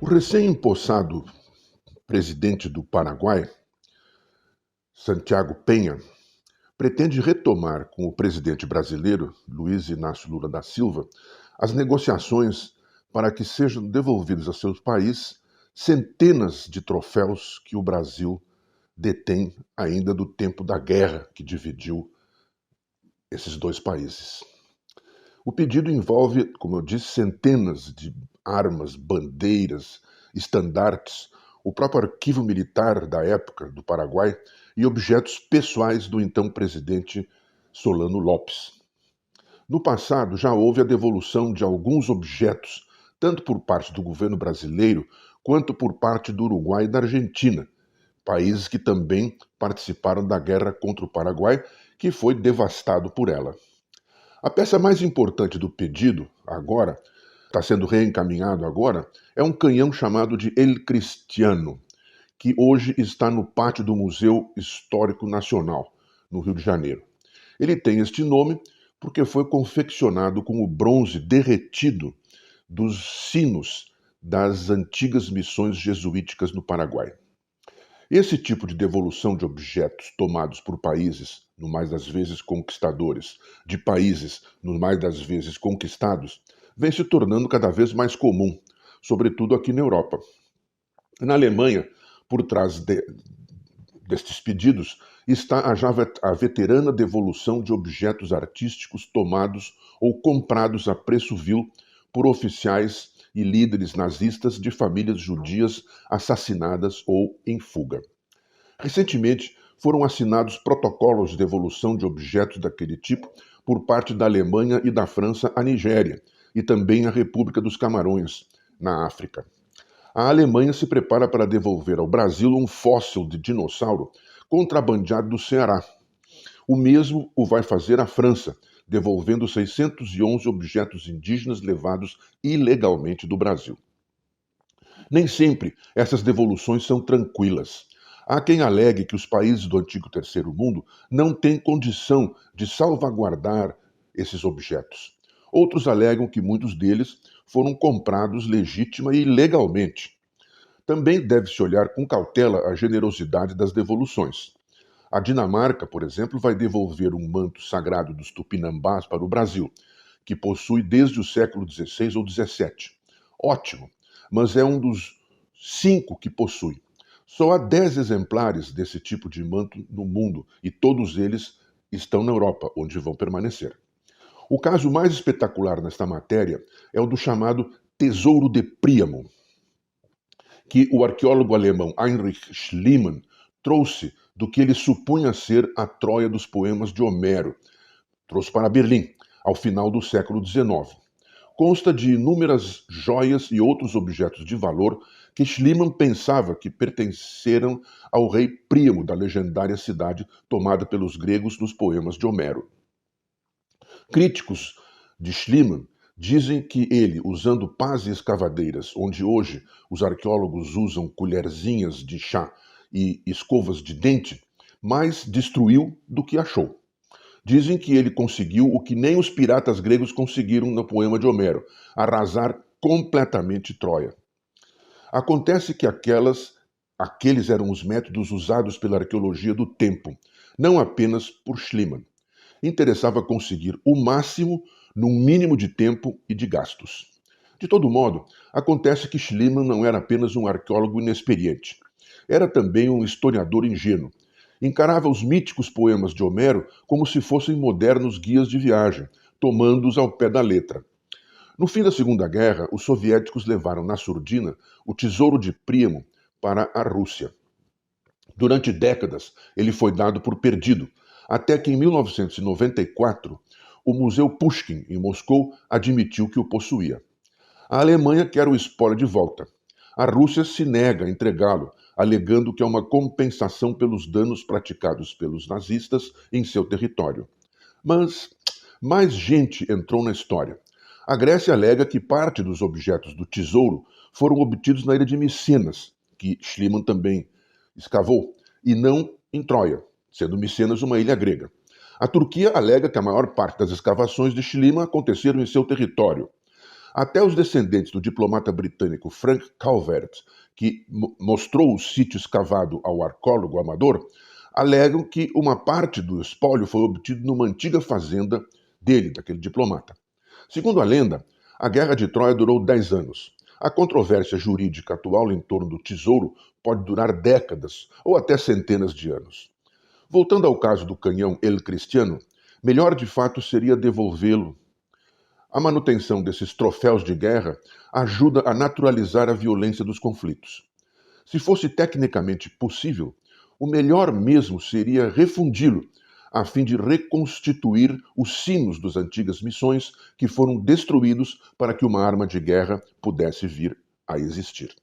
O recém-empossado presidente do Paraguai, Santiago Penha, pretende retomar com o presidente brasileiro, Luiz Inácio Lula da Silva, as negociações para que sejam devolvidos a seu país centenas de troféus que o Brasil detém ainda do tempo da guerra que dividiu esses dois países. O pedido envolve, como eu disse, centenas de armas, bandeiras, estandartes, o próprio arquivo militar da época do Paraguai e objetos pessoais do então presidente Solano Lopes. No passado, já houve a devolução de alguns objetos, tanto por parte do governo brasileiro quanto por parte do Uruguai e da Argentina, países que também participaram da guerra contra o Paraguai, que foi devastado por ela. A peça mais importante do pedido, agora, está sendo reencaminhado agora, é um canhão chamado de El Cristiano, que hoje está no pátio do Museu Histórico Nacional, no Rio de Janeiro. Ele tem este nome porque foi confeccionado com o bronze derretido dos sinos das antigas missões jesuíticas no Paraguai. Esse tipo de devolução de objetos tomados por países, no mais das vezes conquistadores, de países, no mais das vezes conquistados, vem se tornando cada vez mais comum, sobretudo aqui na Europa. Na Alemanha, por trás destes pedidos, está a veterana devolução de objetos artísticos tomados ou comprados a preço vil por oficiais e líderes nazistas de famílias judias assassinadas ou em fuga. Recentemente, foram assinados protocolos de devolução de objetos daquele tipo por parte da Alemanha e da França à Nigéria e também à República dos Camarões, na África. A Alemanha se prepara para devolver ao Brasil um fóssil de dinossauro contrabandeado do Ceará. O mesmo o vai fazer a França, devolvendo 611 objetos indígenas levados ilegalmente do Brasil. Nem sempre essas devoluções são tranquilas. Há quem alegue que os países do antigo Terceiro Mundo não têm condição de salvaguardar esses objetos. Outros alegam que muitos deles foram comprados legítima e legalmente. Também deve-se olhar com cautela a generosidade das devoluções. A Dinamarca, por exemplo, vai devolver um manto sagrado dos Tupinambás para o Brasil, que possui desde o século XVI ou XVII. Ótimo, mas é um dos 5 que possui. Só há 10 exemplares desse tipo de manto no mundo e todos eles estão na Europa, onde vão permanecer. O caso mais espetacular nesta matéria é o do chamado Tesouro de Príamo, que o arqueólogo alemão Heinrich Schliemann trouxe do que ele supunha ser a Troia dos poemas de Homero. Trouxe para Berlim, ao final do século XIX. Consta de inúmeras joias e outros objetos de valor que Schliemann pensava que pertenceram ao rei Príamo da legendária cidade tomada pelos gregos nos poemas de Homero. Críticos de Schliemann dizem que ele, usando pás e escavadeiras, onde hoje os arqueólogos usam colherzinhas de chá e escovas de dente, mais destruiu do que achou. Dizem que ele conseguiu o que nem os piratas gregos conseguiram no poema de Homero, arrasar completamente Troia. Acontece que aqueles eram os métodos usados pela arqueologia do tempo, não apenas por Schliemann. Interessava conseguir o máximo num mínimo de tempo e de gastos. De todo modo, acontece que Schliemann não era apenas um arqueólogo inexperiente. Era também um historiador ingênuo. Encarava os míticos poemas de Homero como se fossem modernos guias de viagem, tomando-os ao pé da letra. No fim da Segunda Guerra, os soviéticos levaram na surdina o Tesouro de Príamo para a Rússia. Durante décadas, ele foi dado por perdido, até que em 1994, o Museu Pushkin, em Moscou, admitiu que o possuía. A Alemanha quer o espólio de volta. A Rússia se nega a entregá-lo, alegando que é uma compensação pelos danos praticados pelos nazistas em seu território. Mas mais gente entrou na história. A Grécia alega que parte dos objetos do tesouro foram obtidos na ilha de Micenas, que Schliemann também escavou, e não em Troia, sendo Micenas uma ilha grega. A Turquia alega que a maior parte das escavações de Schliemann aconteceram em seu território. Até os descendentes do diplomata britânico Frank Calvert, que mostrou o sítio escavado ao arqueólogo amador, alegam que uma parte do espólio foi obtido numa antiga fazenda dele, daquele diplomata. Segundo a lenda, a Guerra de Troia durou 10 anos. A controvérsia jurídica atual em torno do tesouro pode durar décadas ou até centenas de anos. Voltando ao caso do canhão El Cristiano, melhor de fato seria devolvê-lo. A manutenção desses troféus de guerra ajuda a naturalizar a violência dos conflitos. Se fosse tecnicamente possível, o melhor mesmo seria refundi-lo, a fim de reconstituir os sinos das antigas missões que foram destruídos para que uma arma de guerra pudesse vir a existir.